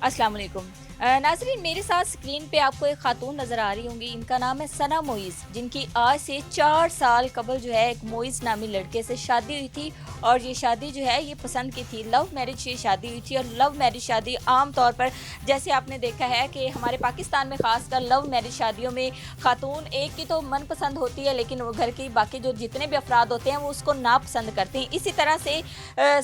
अस्सलाम वालेकुम। नाज़रीन, मेरे साथ स्क्रीन पे आपको एक खातून नज़र आ रही होंगी। इनका नाम है सना मोइज़, जिनकी आज से 4 साल कबल जो है एक मोइज़ नामी लड़के से शादी हुई थी। और ये शादी जो है ये पसंद की थी, लव मैरिज से शादी हुई थी। और लव मैरिज शादी आम तौर पर जैसे आपने देखा है कि हमारे पाकिस्तान में ख़ासकर लव मैरिज शादियों में खातून एक की तो मनपसंद होती है, लेकिन वो घर की बाकी जो जितने भी अफराद होते हैं वो उसको नापसंद करते हैं। इसी तरह से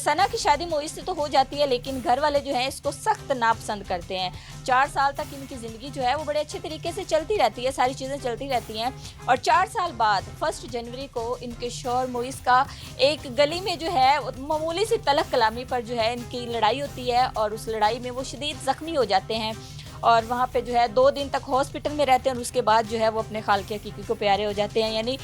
सना की शादी मोइज़ से तो हो जाती है, लेकिन घर वाले जो हैं इसको सख्त नापसंद करते हैं। 4 साल तक इनकी ज़िंदगी जो है वो बड़े अच्छे तरीके से चलती रहती है, सारी चीज़ें चलती रहती हैं। और 4 साल बाद 1 जनवरी को इनके शौहर मोइज़ का एक गली में जो है मामूली सी तलक कलामी पर जो है इनकी लड़ाई होती है, और उस लड़ाई में वो शदीद ज़ख्मी हो जाते हैं। और वहाँ पे जो है 2 दिन तक हॉस्पिटल में रहते हैं, और उसके बाद जो है वो अपने खाल के हकीकी को प्यारे हो जाते हैं। यानी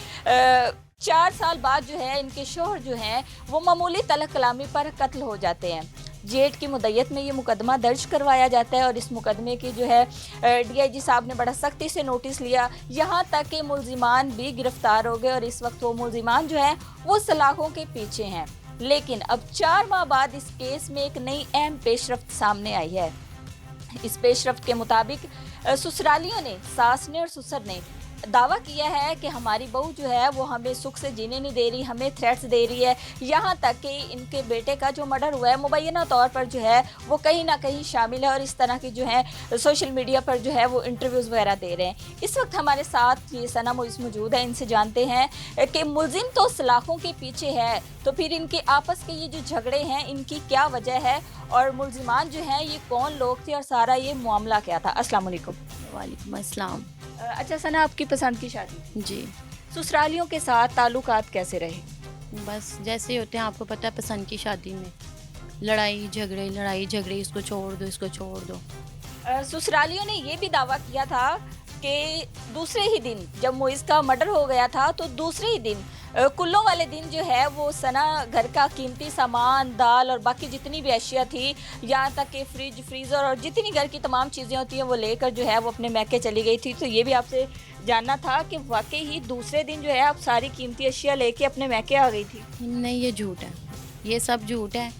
4 साल बाद जो है इनके शौहर जो हैं वो मामूली तलक कलामी पर कत्ल हो जाते हैं। जेठ की मुद्दत में ये मुकदमा दर्ज करवाया जाता है, और इस मुकदमे की जो है डीआईजी साहब ने बड़ा सख्ती से नोटिस लिया, यहाँ तक कि मुलजिमान भी गिरफ्तार हो गए। और इस वक्त वो मुलजिमान जो है वो सलाखों के पीछे हैं। लेकिन अब 4 माह बाद इस केस में एक नई अहम पेशरफ्त सामने आई है। इस पेशरफ्त के मुताबिक ससुरालियों ने, सास ने और ससुर ने दावा किया है कि हमारी बहू जो है वो हमें सुख से जीने नहीं दे रही, हमें थ्रेट्स दे रही है। यहाँ तक कि इनके बेटे का जो मर्डर हुआ है मुबैना तौर पर जो है वो कहीं ना कहीं शामिल है, और इस तरह की जो है सोशल मीडिया पर जो है वो इंटरव्यूज़ वगैरह दे रहे हैं। इस वक्त हमारे साथ ये सना मोइज़ मौजूद है, इनसे जानते हैं कि मुलजिम तो सलाखों के पीछे है, तो फिर इनके आपस के ये जो झगड़े हैं इनकी क्या वजह है, और मुलजिमान जो हैं ये कौन लोग थे, और सारा ये मामला क्या था। अस्सलाम वालेकुम। वालेकुम अस्सलाम। अच्छा सना, आपकी पसंद की शादी थी, जी, ससुरालियों के साथ ताल्लुकात कैसे रहे? बस जैसे होते हैं, आपको पता है, पसंद की शादी में लड़ाई झगड़े, इसको छोड़ दो, इसको छोड़ दो। ससुरालियों ने ये भी दावा किया था कि दूसरे ही दिन जब मोइज़ का मर्डर हो गया था, तो दूसरे ही दिन कुल्लों वाले दिन जो है वो सना घर का कीमती सामान, दाल और बाकी जितनी भी अशिया थी, यहाँ तक कि फ्रिज, फ्रीज़र और जितनी घर की तमाम चीज़ें होती हैं वो लेकर जो है वो अपने मैके चली गई थी। तो ये भी आपसे जानना था कि वाकई ही दूसरे दिन जो है आप सारी कीमती अशिया लेके अपने मैके आ गई थी? नहीं, ये झूठ है, ये सब झूठ है।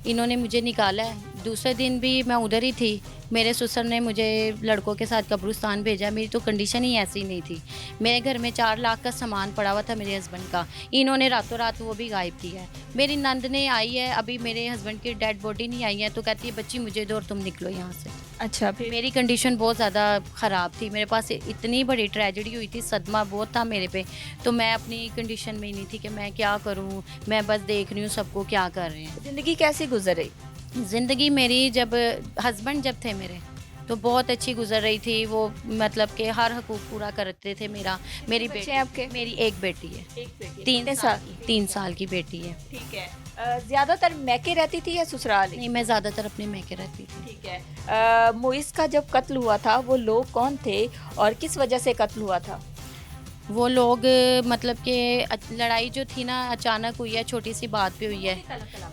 इन्होंने मुझे निकाला है, दूसरे दिन भी मैं उधर ही थी। मेरे ससुर ने मुझे लड़कों के साथ कब्रिस्तान भेजा। मेरी तो कंडीशन ही ऐसी नहीं थी। मेरे घर में 4 लाख का सामान पड़ा हुआ था मेरे हस्बैंड का, इन्होंने रातों रात वो भी गायब किया है। मेरी नंद ने आई है, अभी मेरे हस्बैंड की डेड बॉडी नहीं आई है, तो कहती है बच्ची मुझे दो और तुम निकलो यहाँ से। अच्छा, फिर? मेरी कंडीशन बहुत ज़्यादा ख़राब थी, मेरे पास इतनी बड़ी ट्रेजेडी हुई थी, सदमा बहुत था मेरे पे, तो मैं अपनी कंडीशन में ही नहीं थी कि मैं क्या करूँ। मैं बस देख रही हूँ सबको क्या कर रहे हैं। ज़िंदगी कैसी गुजर रही? ज़िंदगी मेरी, जब हस्बैंड जब थे मेरे, तो बहुत अच्छी गुजर रही थी। वो मतलब कि हर हकूक़ पूरा करते थे मेरा। मेरी बच्चे बेटी हैं आपके? मेरी एक बेटी है, एक बेटी। 3 कितने साल साल? की 3 साल की बेटी है। ठीक है। ज़्यादातर मैके रहती थी या ससुराल ही? नहीं, मैं ज़्यादातर अपने मैके रहती थी। ठीक है। मोइज़ का जब कत्ल हुआ था वो लोग कौन थे, और किस वजह से कत्ल हुआ था? वो लोग मतलब कि लड़ाई जो थी ना अचानक हुई है, छोटी सी बात पे हुई है।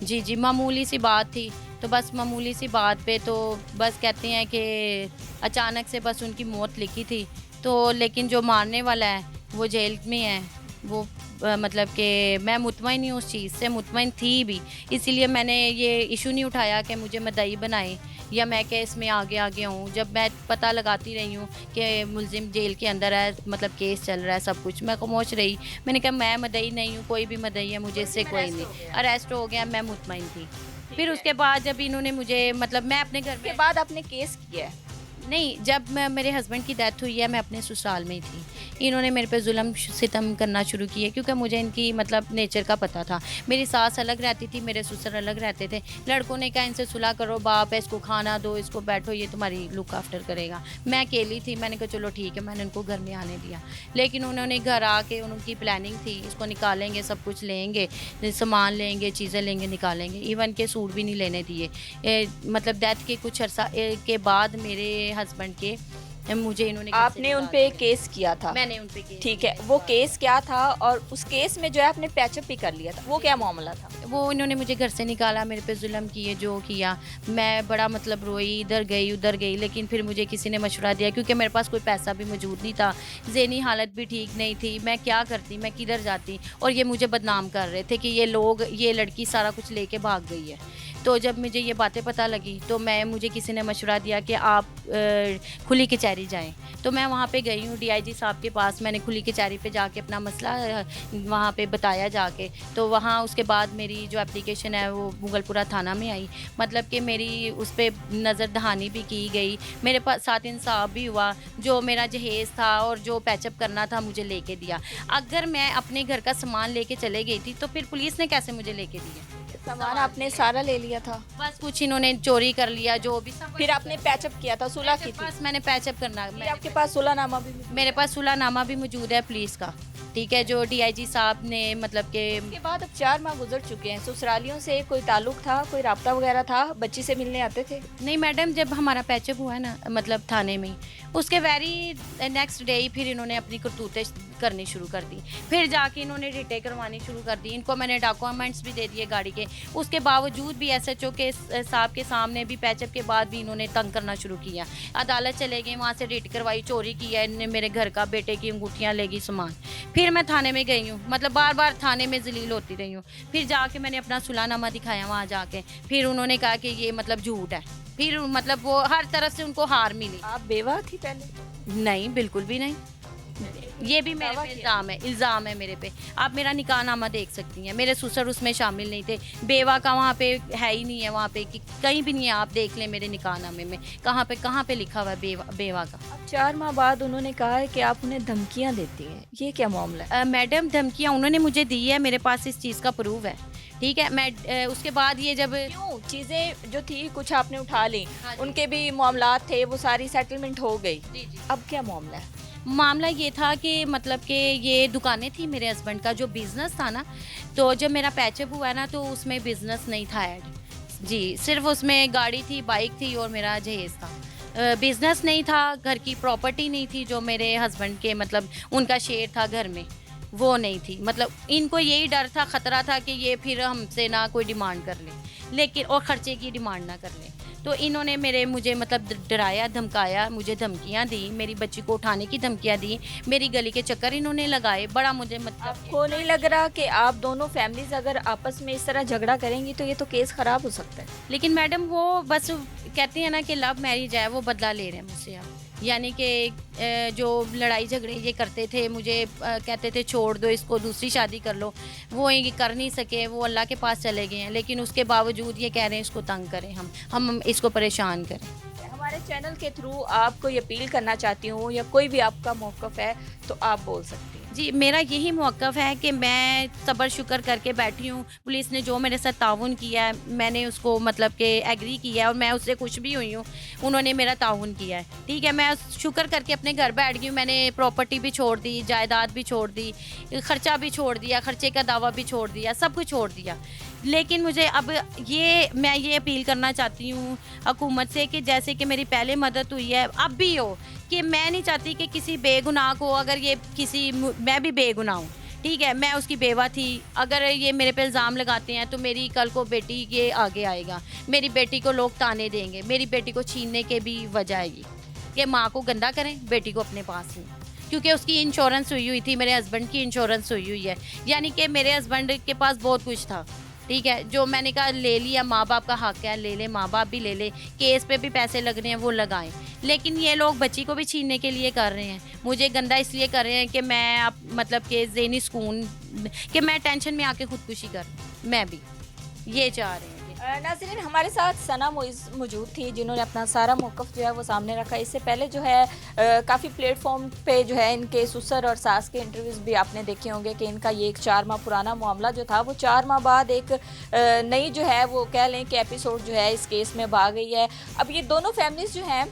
जी, जी, मामूली सी बात थी, तो बस मामूली सी बात पे तो बस कहते हैं कि अचानक से बस उनकी मौत लिखी थी। तो लेकिन जो मारने वाला है वो जेल में है। वो मतलब कि मैं मुतमईन नहीं हूँ उस चीज़ से, मुतमईन थी भी, इसीलिए मैंने ये इशू नहीं उठाया कि मुझे मदई बनाए या मैं केस में आगे हूँ। जब मैं पता लगाती रही हूँ कि मुलजिम जेल के अंदर है, मतलब केस चल रहा है, सब कुछ मैं खामोश रही। मैंने कहा मैं मदई नहीं हूँ, कोई भी मदई है, मुझे इससे कोई नहीं। अरेस्ट हो गया, मैं मुतमईन थी। फिर उसके बाद जब इन्होंने मुझे, मतलब मैं अपने घर उसके में बाद आपने केस किया है? नहीं, जब मेरे हस्बैंड की डेथ हुई है, मैं अपने ससुराल में ही थी। इन्होंने मेरे पे जुल्म सितम करना शुरू किए, क्योंकि मुझे इनकी मतलब नेचर का पता था। मेरी सास अलग रहती थी, मेरे ससुर अलग रहते थे। लड़कों ने कहा इनसे सुलह करो, बाप है, इसको खाना दो, इसको बैठो, ये तुम्हारी लुक आफ्टर करेगा। मैं अकेली थी, मैंने कहा चलो ठीक है, मैंने उनको घर में आने दिया। लेकिन उन्होंने घर आके, उनकी प्लानिंग थी इसको निकालेंगे, सब कुछ लेंगे, सामान लेंगे, चीज़ें लेंगे, निकालेंगे। इवन के सूट भी नहीं लेने दिए। मतलब डेथ के कुछ अर्सा के बाद मेरे हस्बैंड के मुझे इन्होंने घर से आपने निकाल उन पे दिया। केस किया था? मैंने उन पे केस ठीक किया है, इस वो बात केस क्या था, और उस केस में जो है आपने पैचअप भी कर लिया था, वो क्या मामला था? वो इन्होंने मुझे घर से निकाला, मेरे पे जुल्म किए, जो किया। मैं बड़ा मतलब रोई, इधर गई उधर गई, लेकिन फिर मुझे किसी ने मशवरा दिया, क्योंकि मेरे पास कोई पैसा भी मौजूद नहीं था, ज़हनी हालत भी ठीक नहीं थी। मैं क्या करती, मैं किधर जाती, और ये मुझे बदनाम कर रहे थे कि ये लोग, ये लड़की सारा कुछ लेके भाग गई है। तो जब मुझे ये बातें पता लगी तो मुझे किसी ने मशवरा दिया कि आप खुली कचहरी जाएं। तो मैं वहाँ पे गई हूँ डीआईजी साहब के पास। मैंने खुली कचहरी पे जाके अपना मसला वहाँ पे बताया जाके। तो वहाँ उसके बाद मेरी जो एप्लीकेशन है वो मुगलपुरा थाना में आई। मतलब कि मेरी उस पर नज़र दहानी भी की गई, मेरे पास साथ इंसाफ भी हुआ। जो मेरा जहेज़ था और जो पैचअप करना था मुझे लेके दिया। अगर मैं अपने घर का सामान लेके चले गई थी तो फिर पुलिस ने कैसे मुझे लेके दिया? सामान आपने सारा ले लिया था, बस कुछ इन्होंने चोरी कर लिया जो भी सब। फिर आपने पैचअप किया था, सुलह की थी? बस मैंने पैचअप करना, फिर आपके पास सुलहनामा भी? मेरे पास सुलहनामा भी मौजूद है पुलिस का, ठीक है, जो डीआईजी साहब ने मतलब के। उसके बाद अब 4 माह गुजर चुके हैं, ससुरालियों से कोई ताल्लुक था, कोई राब्ता वगैरह था? बच्ची से मिलने आते थे? नहीं मैडम, जब हमारा पैचअप हुआ है ना मतलब थाने में, उसके वेरी नेक्स्ट डे ही फिर इन्होंने अपनी करतूतें करनी शुरू कर दी। फिर जाके इन्होंने रिटे करवानी शुरू कर दी। इनको मैंने डॉक्यूमेंट्स भी दे दिए गाड़ी के, उसके बावजूद भी एसएचओ के साहब के सामने भी पैचअप के बाद भी इन्होंने तंग करना शुरू किया। अदालत चले गए, वहाँ से रिट करवाई, चोरी किया इन्होंने मेरे घर का, बेटे की अंगूठियाँ लेगी, सामान। फिर मैं थाने में गई हूँ, मतलब बार बार थाने में जलील होती रही हूँ। फिर जाके मैंने अपना सुलहनामा दिखाया वहाँ जाके। फिर उन्होंने कहा कि ये मतलब झूठ है। फिर मतलब वो हर तरफ से उनको हार मिली। आप बेवा थी पहले? नहीं, बिल्कुल भी नहीं। ये भी मेरे पे इल्ज़ाम है मेरे पे। आप मेरा निकाहनामा देख सकती हैं, मेरे ससुर उसमें शामिल नहीं थे। बेवा का वहाँ पे है ही नहीं है, वहाँ पे कि कहीं भी नहीं है। आप देख लें मेरे निकाहनामे में कहाँ पे लिखा हुआ है बेवा का। अब 4 माह बाद उन्होंने कहा है कि आप उन्हें धमकियाँ देती हैं, ये क्या मामला है? मैडम, धमकियाँ उन्होंने मुझे दी है, मेरे पास इस चीज़ का प्रूफ है, ठीक है। मैं उसके बाद ये जब क्यों चीज़ें जो थी कुछ आपने उठा ली, हाँ जी। उनके भी मामलात थे, वो सारी सेटलमेंट हो गई। जी जी। अब क्या मामला है? मामला ये था कि मतलब कि ये दुकानें थी मेरे हस्बैंड का, जो बिज़नेस था ना, तो जब मेरा पैचअप हुआ ना तो उसमें बिज़नेस नहीं था ऐड जी, सिर्फ उसमें गाड़ी थी, बाइक थी और मेरा जहेज़ था। बिज़नेस नहीं था, घर की प्रॉपर्टी नहीं थी जो मेरे हस्बैंड के मतलब उनका शेयर था घर में, वो नहीं थी। मतलब इनको यही डर था, ख़तरा था कि ये फिर हमसे ना कोई डिमांड कर ले, लेकिन और ख़र्चे की डिमांड ना कर ले। तो इन्होंने मुझे मतलब डराया, धमकाया, मुझे धमकियाँ दी, मेरी बच्ची को उठाने की धमकियाँ दी, मेरी गली के चक्कर इन्होंने लगाए। बड़ा मुझे मतलब आपको नहीं लग रहा कि आप दोनों फैमिलीज अगर आपस में इस तरह झगड़ा करेंगी तो ये तो केस खराब हो सकता है? लेकिन मैडम वो बस कहते हैं ना कि लव मैरिज है, वो बदला ले रहे हैं मुझसे अब। यानी कि जो लड़ाई झगड़े ये करते थे, मुझे कहते थे छोड़ दो इसको, दूसरी शादी कर लो, वो ये कर नहीं सके, वो अल्लाह के पास चले गए हैं। लेकिन उसके बावजूद ये कह रहे हैं इसको तंग करें, हम इसको परेशान करें। हमारे चैनल के थ्रू आपको ये अपील करना चाहती हूँ, या कोई भी आपका मौक़िफ़ है तो आप बोल सकती हैं। जी, मेरा यही मौक़िफ़ है कि मैं सब्र शुक्र करके बैठी हूँ। पुलिस ने जो मेरे साथ ताउन किया है, मैंने उसको मतलब कि एग्री किया है और मैं उससे खुश भी हुई हूँ। उन्होंने मेरा ताउन किया है, ठीक है। मैं शुक्र करके अपने घर बैठ गई हूँ। मैंने प्रॉपर्टी भी छोड़ दी, जायदाद भी छोड़ दी, ख़र्चा भी छोड़ दिया, ख़र्चे का दावा भी छोड़ दिया, सब कुछ छोड़ दिया। लेकिन मुझे अब मैं ये अपील करना चाहती हूँ हुकूमत से कि जैसे कि मेरी पहले मदद हुई है, अब भी हो, कि मैं नहीं चाहती कि किसी बेगुनाह को, अगर ये मैं भी बेगुनाह हूँ, ठीक है, मैं उसकी बेवा थी, अगर ये मेरे पे इल्ज़ाम लगाते हैं तो मेरी कल को बेटी ये आगे आएगा, मेरी बेटी को लोग ताने देंगे, मेरी बेटी को छीनने के भी वजह आएगी कि माँ को गंदा करें, बेटी को अपने पास नहीं, क्योंकि उसकी इंश्योरेंस हुई थी, मेरे हस्बैंड की इंश्योरेंस हुई है। यानी कि मेरे हस्बैंड के पास बहुत कुछ था, ठीक है, जो मैंने कहा ले लिया, माँ बाप का हक है, ले ले, माँ बाप भी ले ले, केस पे भी पैसे लग रहे हैं वो लगाएं। लेकिन ये लोग बच्ची को भी छीनने के लिए कर रहे हैं, मुझे गंदा इसलिए कर रहे हैं कि मैं अब मतलब कि ज़हनी सुकून, कि मैं टेंशन में आके खुदकुशी कर, मैं भी ये चाह रहे हैं। नाज़रीन, हमारे साथ सना मोइज़ मौजूद थी जिन्होंने अपना सारा मौक़िफ़ जो है वो सामने रखा। इससे पहले जो है काफ़ी प्लेटफॉर्म पे जो है इनके ससुर और सास के इंटरव्यूज़ भी आपने देखे होंगे कि इनका ये एक 4 माह पुराना मामला जो था वो 4 माह बाद एक नई जो है वो कह लें कि एपिसोड जो है इस केस में आ गई है। अब ये दोनों फैमिलीज़ जो हैं,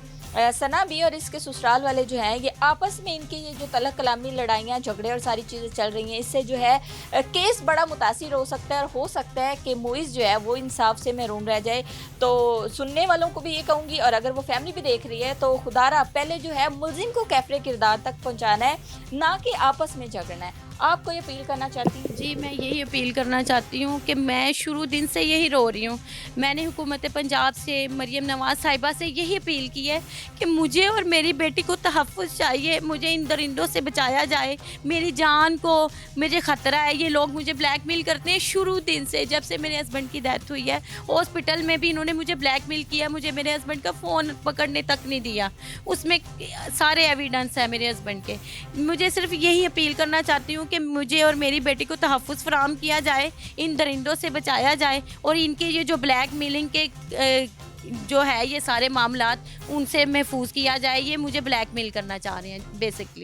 सना भी और इसके ससुराल वाले जो हैं, ये आपस में इनकी ये जो तलक कलामी, लड़ाइयाँ, झगड़े और सारी चीज़ें चल रही हैं, इससे जो है केस बड़ा मुतासिर हो सकता है और हो सकता है कि मोइज़ जो है वो इंसाफ से महरूम रह जाए। तो सुनने वालों को भी ये कहूँगी, और अगर वो फैमिली भी देख रही है, तो खुदारा पहले जो है मुलजिम को कैफरे किरदार तक पहुँचाना है, ना कि आपस में झगड़ना है। आप कोई अपील करना चाहती हैं? जी, मैं यही अपील करना चाहती हूँ कि मैं शुरू दिन से यही रो रही हूँ। मैंने हुकूमत पंजाब से, मरियम नवाज़ साहिबा से यही अपील की है कि मुझे और मेरी बेटी को तहफ़्फ़ुज़ चाहिए, मुझे इन दरिंदों से बचाया जाए। मेरी जान को मुझे ख़तरा है, ये लोग मुझे ब्लैकमेल करते हैं शुरू दिन से, जब से मेरे हस्बैंड की डेथ हुई है। हॉस्पिटल में भी इन्होंने मुझे ब्लैकमेल किया, मुझे मेरे हस्बैंड का फ़ोन पकड़ने तक नहीं दिया। उसमें सारे एविडेंस हैं मेरे हस्बैंड के। मुझे सिर्फ़ यही अपील करना चाहती हूँ कि मुझे और मेरी बेटी को तहफ़्फ़ुज़ फ़राहम किया जाए, इन दरिंदों से बचाया जाए और इनके ये जो ब्लैकमेलिंग के जो है ये सारे मामलात उनसे महफूज़ किया जाए। ये मुझे ब्लैकमेल करना चाह रहे हैं बेसिकली।